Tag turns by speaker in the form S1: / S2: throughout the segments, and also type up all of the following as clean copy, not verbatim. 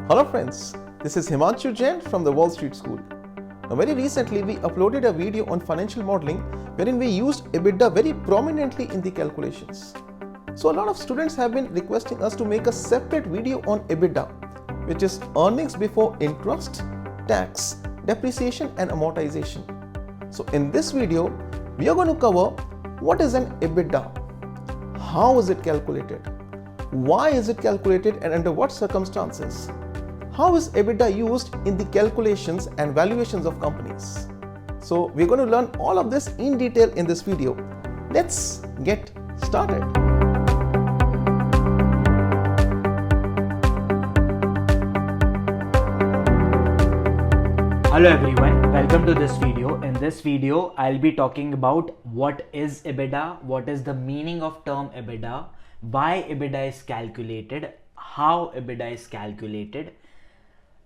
S1: Hello friends, this is Himanshu Jain from the Wall Street School. Now very recently we uploaded a video on financial modeling wherein we used EBITDA very prominently in the calculations. So a lot of students have been requesting us to make a separate video on EBITDA, which is earnings before interest, tax, depreciation and amortization. So in this video, we are going to cover what is an EBITDA, how is it calculated, why is it calculated and under what circumstances, how is EBITDA used in the calculations and valuations of companies. So we're going to learn all of this in detail in this video. Let's get started.
S2: Hello everyone, welcome to this video. In this video, I'll be talking about what is EBITDA, what is the meaning of term EBITDA, why EBITDA is calculated, how EBITDA is calculated.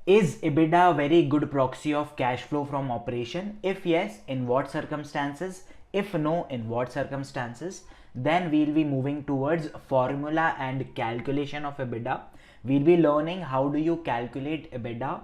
S2: Is EBITDA a very good proxy of cash flow from operation? If yes, in what circumstances? If no, in what circumstances? Then we'll be moving towards formula and calculation of EBITDA. We'll be learning how do you calculate EBITDA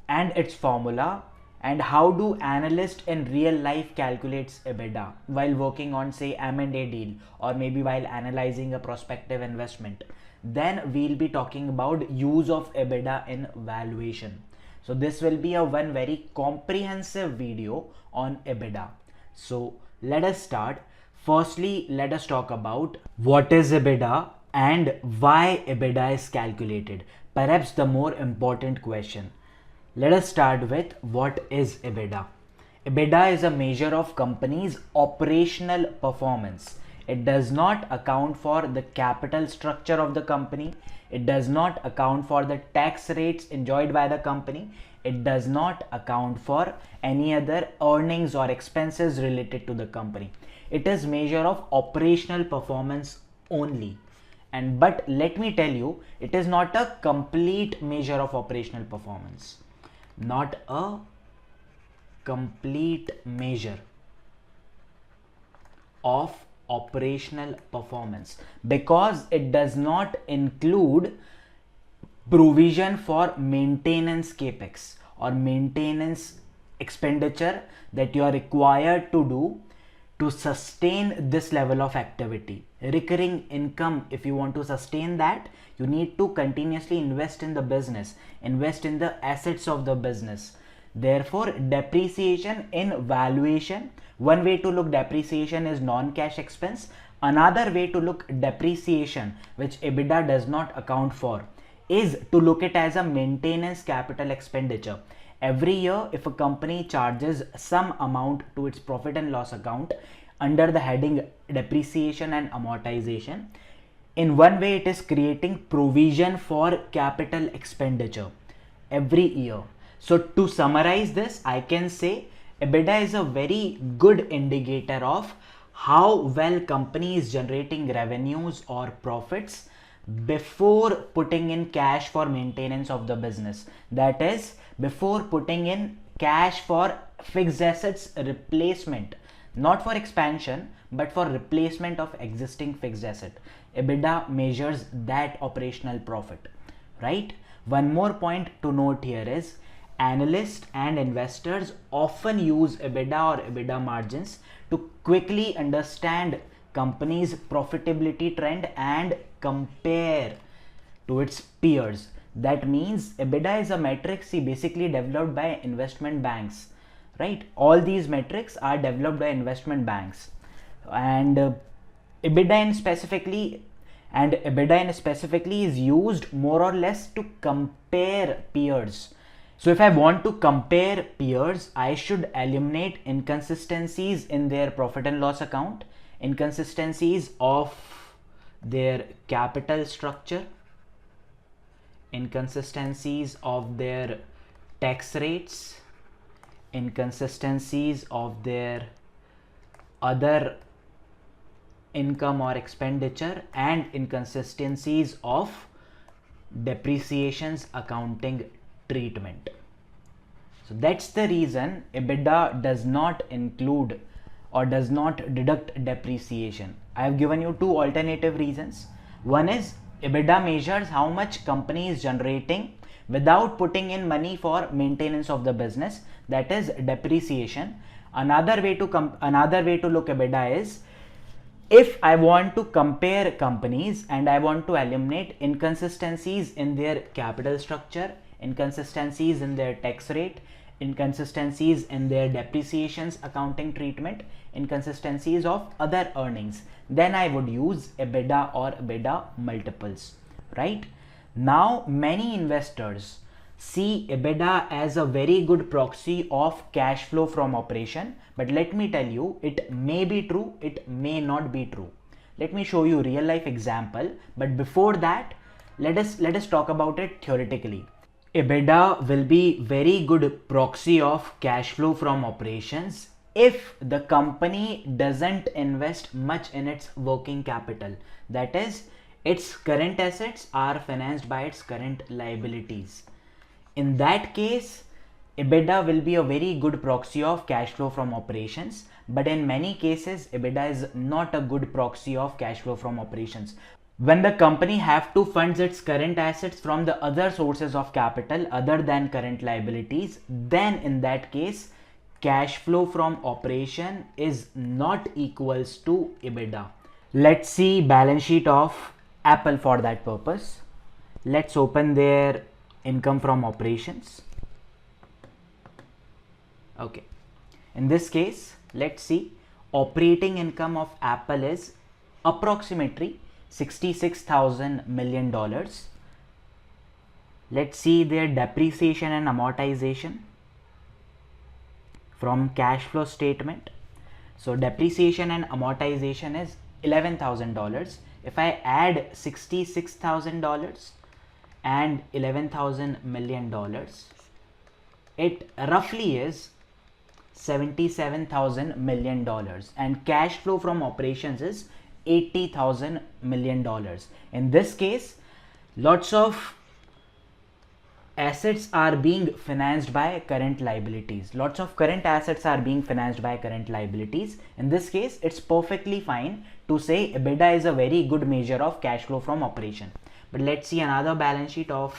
S2: and its formula, and how do analysts in real life calculates EBITDA while working on say M&A deal or maybe while analyzing a prospective investment. Then we'll be talking about use of EBITDA in valuation. So this will be a one very comprehensive video on EBITDA. So let us start. Firstly, let us talk about what is EBITDA and why EBITDA is calculated. Perhaps the more important question. Let us start with what is EBITDA. EBITDA is a measure of company's operational performance. It does not account for the capital structure of the company. It does not account for the tax rates enjoyed by the company. It does not account for any other earnings or expenses related to the company. It is measure of operational performance only. But let me tell you, it is not a complete measure of operational performance. Not a complete measure of operational performance, because it does not include provision for maintenance capex or maintenance expenditure that you are required to do to sustain this level of activity. Recurring income, if you want to sustain that, you need to continuously invest in the business, invest in the assets of the business. Therefore, depreciation in valuation, one way to look depreciation is non-cash expense. Another way to look depreciation, which EBITDA does not account for, is to look it as a maintenance capital expenditure. Every year, if a company charges some amount to its profit and loss account under the heading depreciation and amortization, in one way it is creating provision for capital expenditure every year. So to summarize this, I can say EBITDA is a very good indicator of how well company is generating revenues or profits before putting in cash for maintenance of the business. That is, before putting in cash for fixed assets replacement, not for expansion but for replacement of existing fixed asset. EBITDA measures that operational profit, right? One more point to note here is analysts and investors often use EBITDA or EBITDA margins to quickly understand company's profitability trend and compare to its peers. That means EBITDA is a metric basically developed by investment banks, right? All these metrics are developed by investment banks, and EBITDA in specifically is used more or less to compare peers. So if I want to compare peers, I should eliminate inconsistencies in their profit and loss account, inconsistencies of their capital structure, inconsistencies of their tax rates, inconsistencies of their other income or expenditure, and inconsistencies of depreciations accounting treatment. So that's the reason EBITDA does not include or does not deduct depreciation. I have given you two alternative reasons. One is EBITDA measures how much company is generating without putting in money for maintenance of the business, that is depreciation. Another way to look EBITDA is, if I want to compare companies and I want to eliminate inconsistencies in their capital structure, inconsistencies in their tax rate, inconsistencies in their depreciations accounting treatment, inconsistencies of other earnings, then I would use EBITDA or EBITDA multiples, right? Now, many investors see EBITDA as a very good proxy of cash flow from operation, but let me tell you, it may be true, it may not be true. Let me show you real life example, but before that, let us talk about it theoretically. EBITDA will be very good proxy of cash flow from operations if the company doesn't invest much in its working capital, that is, its current assets are financed by its current liabilities. In that case, EBITDA will be a very good proxy of cash flow from operations, but in many cases, EBITDA is not a good proxy of cash flow from operations. When the company have to fund its current assets from the other sources of capital other than current liabilities, then in that case, cash flow from operation is not equals to EBITDA. Let's see balance sheet of Apple for that purpose. Let's open their income from operations. Okay, in this case, let's see, operating income of Apple is approximately $66,000 million. Let's see their depreciation and amortization from cash flow statement. So depreciation and amortization is $11,000. If I add $66,000 and $11,000 million, it roughly is $77,000 million, and cash flow from operations is $80,000 million. In this case, lots of assets are being financed by current liabilities. Lots of current assets are being financed by current liabilities. In this case, it's perfectly fine to say EBITDA is a very good measure of cash flow from operation. But let's see another balance sheet of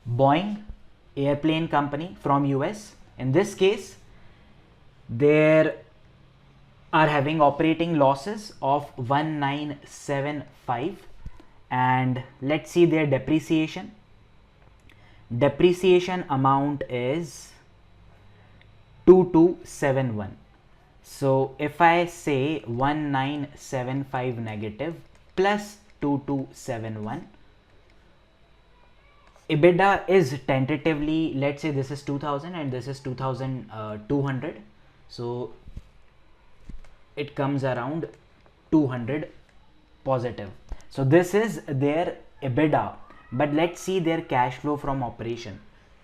S2: Boeing airplane company from US. In this case, there are having operating losses of 1975, and let's see their depreciation. Depreciation amount is 2271. So if I say 1975 negative plus 2271, EBITDA is tentatively, let's say this is 2000 and this is 2200, so it comes around 200 positive. So this is their EBITDA, but let's see their cash flow from operation,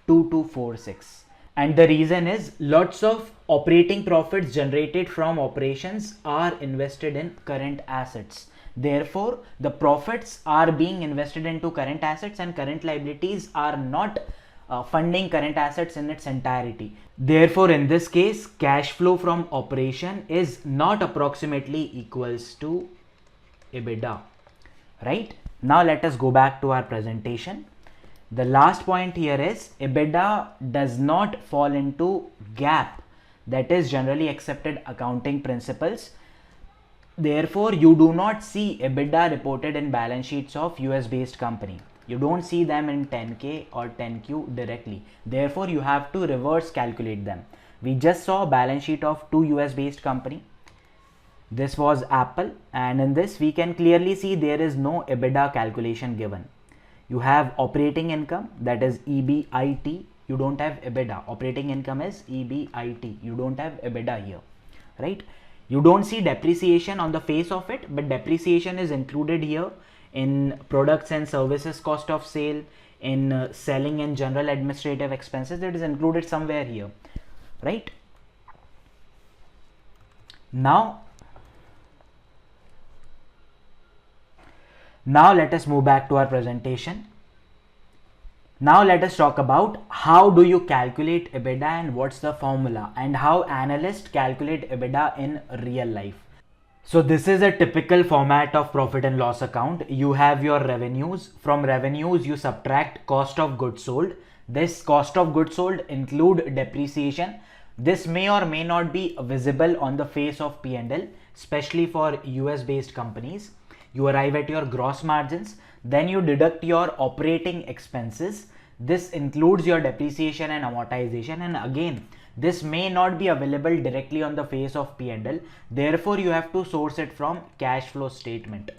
S2: 2246. And the reason is lots of operating profits generated from operations are invested in current assets. Therefore, the profits are being invested into current assets and current liabilities are not funding current assets in its entirety. Therefore, in this case, cash flow from operation is not approximately equals to EBITDA, right? Now let us go back to our presentation. The last point here is EBITDA does not fall into GAAP, that is generally accepted accounting principles. Therefore, you do not see EBITDA reported in balance sheets of US based company. You don't see them in 10K or 10Q directly. Therefore, you have to reverse calculate them. We just saw a balance sheet of two US based company. This was Apple, and in this we can clearly see there is no EBITDA calculation given. You have operating income, that is EBIT. You don't have EBITDA. Operating income is EBIT. You don't have EBITDA here, right? You don't see depreciation on the face of it, but depreciation is included here in products and services cost of sale, in selling and general administrative expenses. It is included somewhere here, right? Now let us move back to our presentation. Now let us talk about how do you calculate EBITDA and what's the formula and how analysts calculate EBITDA in real life. So this is a typical format of profit and loss account. You have your revenues. From revenues, you subtract cost of goods sold. This cost of goods sold include depreciation. This may or may not be visible on the face of P&L, especially for US based companies. You arrive at your gross margins. Then you deduct your operating expenses. This includes your depreciation and amortization, and again, this may not be available directly on the face of P&L. Therefore, you have to source it from cash flow statement,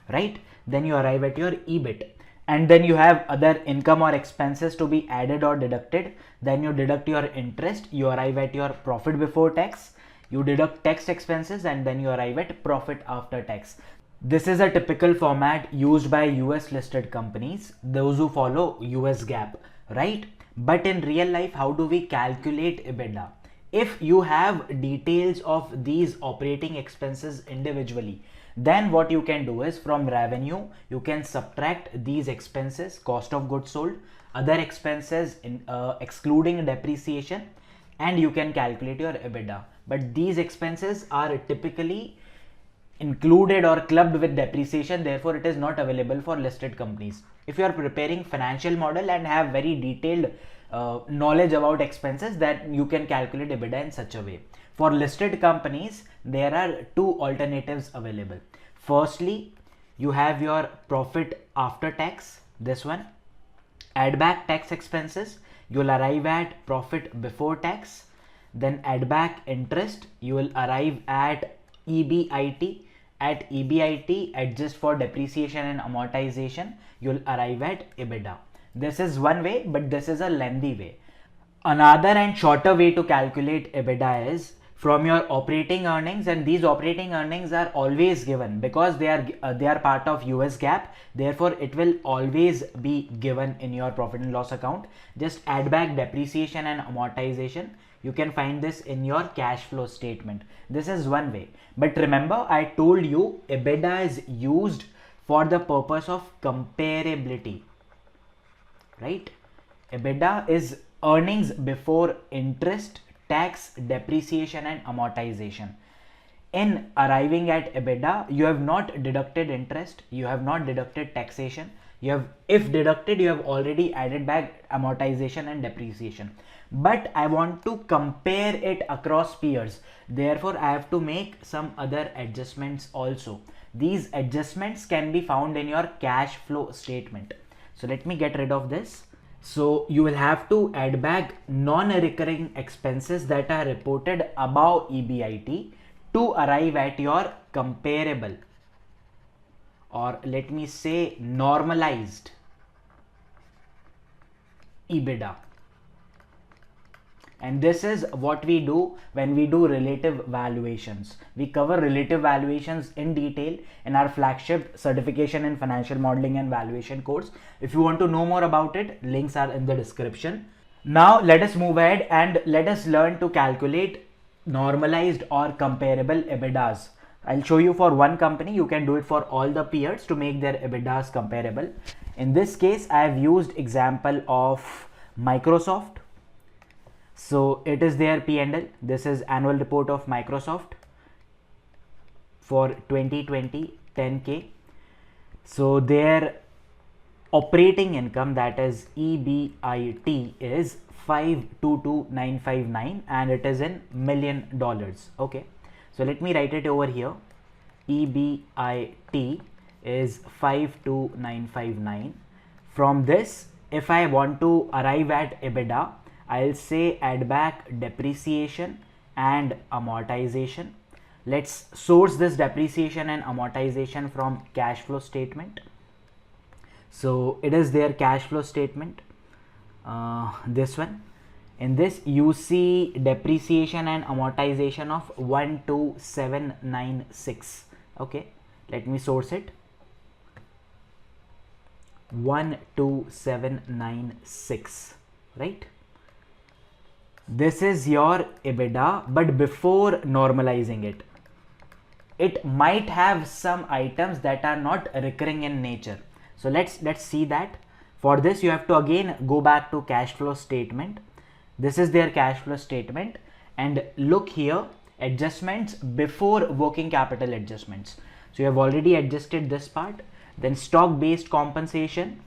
S2: right? Then you arrive at your EBIT, and then you have other income or expenses to be added or deducted. Then you deduct your interest. You arrive at your profit before tax. You deduct tax expenses, and then you arrive at profit after tax. This is a typical format used by US listed companies, those who follow US GAAP, right? But in real life, how do we calculate EBITDA? If you have details of these operating expenses individually, then what you can do is from revenue, you can subtract these expenses, cost of goods sold, other expenses excluding depreciation, and you can calculate your EBITDA. But these expenses are typically included or clubbed with depreciation, therefore it is not available for listed companies. If you are preparing financial model and have very detailed knowledge about expenses, that you can calculate EBITDA in such a way. For listed companies, there are two alternatives available. Firstly, you have your profit after tax, this one. Add back tax expenses, you'll arrive at profit before tax. Then add back interest, you will arrive at EBIT. At EBIT, adjust for depreciation and amortization, you'll arrive at EBITDA. This is one way, but this is a lengthy way. Another and shorter way to calculate EBITDA is from your operating earnings, and these operating earnings are always given because they are part of US GAAP. Therefore, it will always be given in your profit and loss account. Just add back depreciation and amortization. You can find this in your cash flow statement. This is one way. But remember, I told you EBITDA is used for the purpose of comparability, right? EBITDA is earnings before interest, tax, depreciation and amortization. In arriving at EBITDA, you have not deducted interest, you have not deducted taxation, you have, if deducted, you have already added back amortization and depreciation. But I want to compare it across peers, therefore I have to make some other adjustments also. These adjustments can be found in your cash flow statement. So let me get rid of this. So you will have to add back non-recurring expenses that are reported above EBIT to arrive at your comparable, or let me say normalized EBITDA. And this is what we do when we do relative valuations. We cover relative valuations in detail in our flagship certification in financial modeling and valuation course. If you want to know more about it, links are in the description. Now let us move ahead and let us learn to calculate normalized or comparable EBITDAs. I'll show you for one company. You can do it for all the peers to make their EBITDAs comparable. In this case, I have used example of Microsoft. So it is their P&L. This is annual report of Microsoft for 2020, 10K. So their operating income, that is EBIT, is 522,959 and it is in $1 million. Okay, so let me write it over here. EBIT is 52959. From this, if I want to arrive at EBITDA, I'll say add back depreciation and amortization. Let's source this depreciation and amortization from cash flow statement. So it is their cash flow statement, this one. In this you see depreciation and amortization of 12796. Okay, let me source it. 12796, right? This is your EBITDA, but before normalizing it, it might have some items that are not recurring in nature. So let's see that. For this, you have to again go back to cash flow statement. This is their cash flow statement, and look here. adjustments before working capital adjustments. So you have already adjusted this part. Then stock based compensation.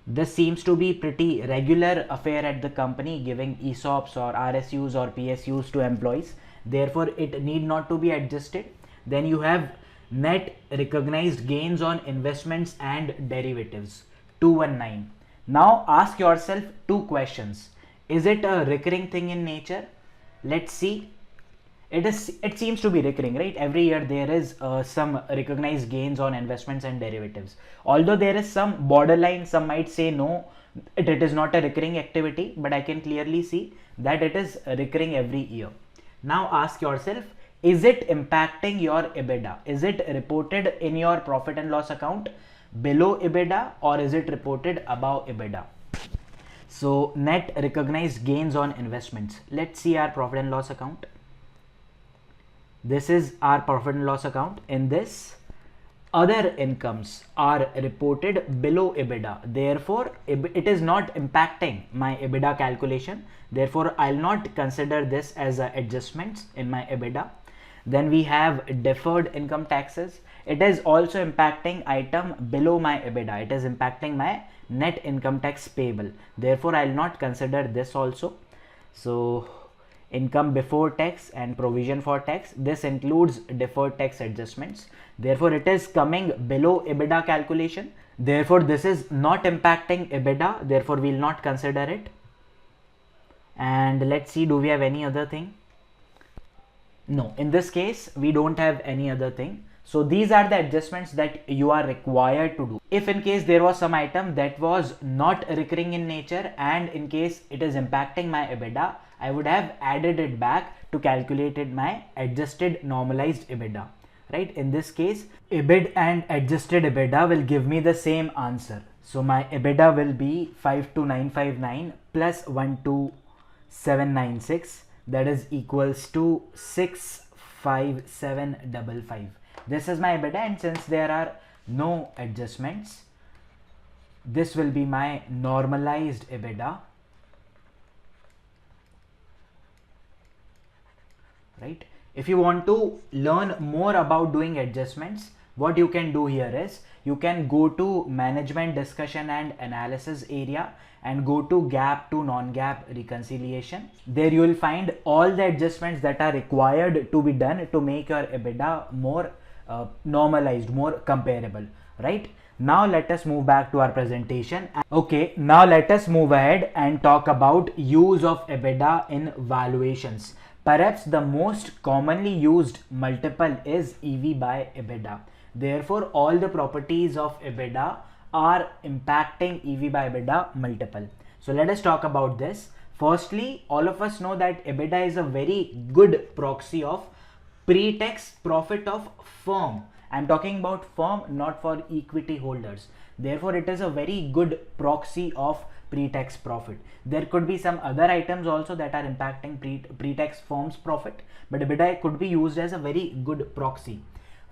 S2: This seems to be pretty regular affair at the company, giving ESOPs or RSUs or PSUs to employees. Therefore, it need not to be adjusted. Then you have net recognized gains on investments and derivatives, 219. Now ask yourself two questions. Is it a recurring thing in nature? Let's see. It seems to be recurring, right? Every year there is some recognized gains on investments and derivatives. Although there is some borderline, some might say no, it is not a recurring activity, but I can clearly see that it is recurring every year. Now ask yourself, is it impacting your EBITDA? Is it reported in your profit and loss account below EBITDA, or is it reported above EBITDA? So net recognized gains on investments. Let's see our profit and loss account. This is our profit and loss account. In this, other incomes are reported below EBITDA. Therefore, it is not impacting my EBITDA calculation. Therefore, I'll not consider this as adjustments in my EBITDA. Then we have deferred income taxes. It is also impacting item below my EBITDA. It is impacting my net income tax payable. Therefore, I'll not consider this also. So income before tax and provision for tax, this includes deferred tax adjustments. Therefore, it is coming below EBITDA calculation. Therefore, this is not impacting EBITDA. Therefore, we will not consider it. And let's see, do we have any other thing? No, in this case, we don't have any other thing. So these are the adjustments that you are required to do. If in case there was some item that was not recurring in nature, and in case it is impacting my EBITDA, I would have added it back to calculated my adjusted normalized EBITDA, right? In this case, EBIT and adjusted EBITDA will give me the same answer. So my EBITDA will be 52959 plus 12796, that is equals to 65755. This is my EBITDA, and since there are no adjustments, this will be my normalized EBITDA, right? If you want to learn more about doing adjustments, what you can do here is you can go to management discussion and analysis area and go to GAAP to non-GAAP reconciliation. There you will find all the adjustments that are required to be done to make your EBITDA more normalized, more comparable, right? Now let us move back to our presentation. Okay, now let us move ahead and talk about use of EBITDA in valuations. Perhaps the most commonly used multiple is EV by EBITDA. Therefore, all the properties of EBITDA are impacting EV by EBITDA multiple. So let us talk about this. Firstly, all of us know that EBITDA is a very good proxy of pre-tax profit of firm. I'm talking about firm, not for equity holders. Therefore, it is a very good proxy of pre-tax profit. There could be some other items also that are impacting pre-tax firm's profit, but EBITDA could be used as a very good proxy,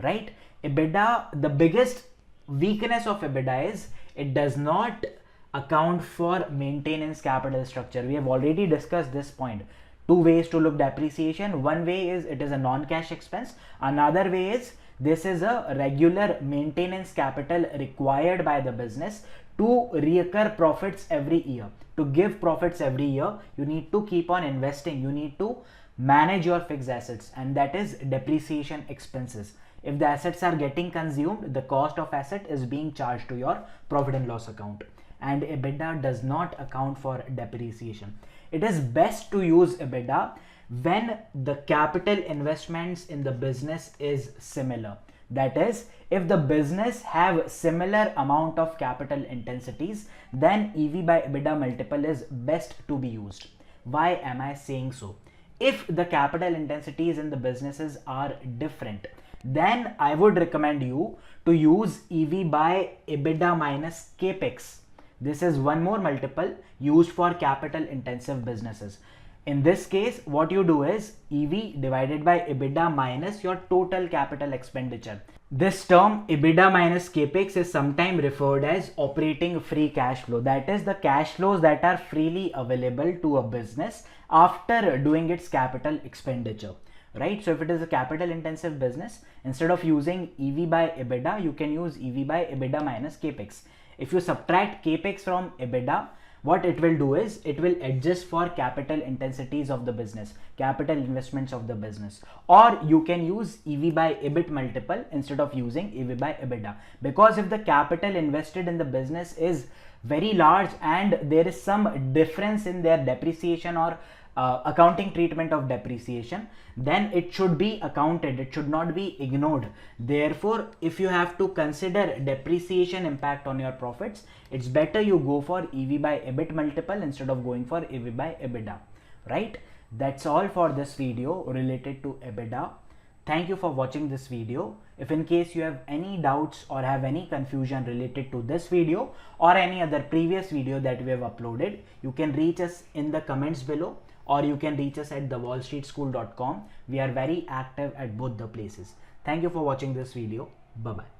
S2: right? EBITDA, the biggest weakness of EBITDA is it does not account for maintenance capital structure. We have already discussed this point. Two ways to look depreciation. One way is it is a non-cash expense. Another way is this is a regular maintenance capital required by the business to reoccur profits every year. To give profits every year, you need to keep on investing. You need to manage your fixed assets, and that is depreciation expenses. If the assets are getting consumed, the cost of asset is being charged to your profit and loss account, and EBITDA does not account for depreciation. It is best to use EBITDA when the capital investments in the business is similar. That is, if the business have similar amount of capital intensities, then EV by EBITDA multiple is best to be used. Why am I saying so? If the capital intensities in the businesses are different, then I would recommend you to use EV by EBITDA minus CAPEX. This is one more multiple used for capital intensive businesses. In this case, what you do is EV divided by EBITDA minus your total capital expenditure. This term EBITDA minus CAPEX is sometimes referred as operating free cash flow. That is the cash flows that are freely available to a business after doing its capital expenditure. right? So if it is a capital intensive business, instead of using EV by EBITDA, you can use EV by EBITDA minus capex. If you subtract capex from EBITDA, what it will do is it will adjust for capital intensities of the business, capital investments of the business. Or you can use EV by EBIT multiple instead of using EV by EBITDA, because if the capital invested in the business is very large and there is some difference in their depreciation or accounting treatment of depreciation, then it should be accounted, it should not be ignored. Therefore, if you have to consider depreciation impact on your profits, it's better you go for EV by EBIT multiple instead of going for EV by EBITDA, right? That's all for this video related to EBITDA. Thank you for watching this video. If in case you have any doubts or have any confusion related to this video or any other previous video that we have uploaded, you can reach us in the comments below, or you can reach us at thewallstreetschool.com. We are very active at both the places. Thank you for watching this video. Bye-bye.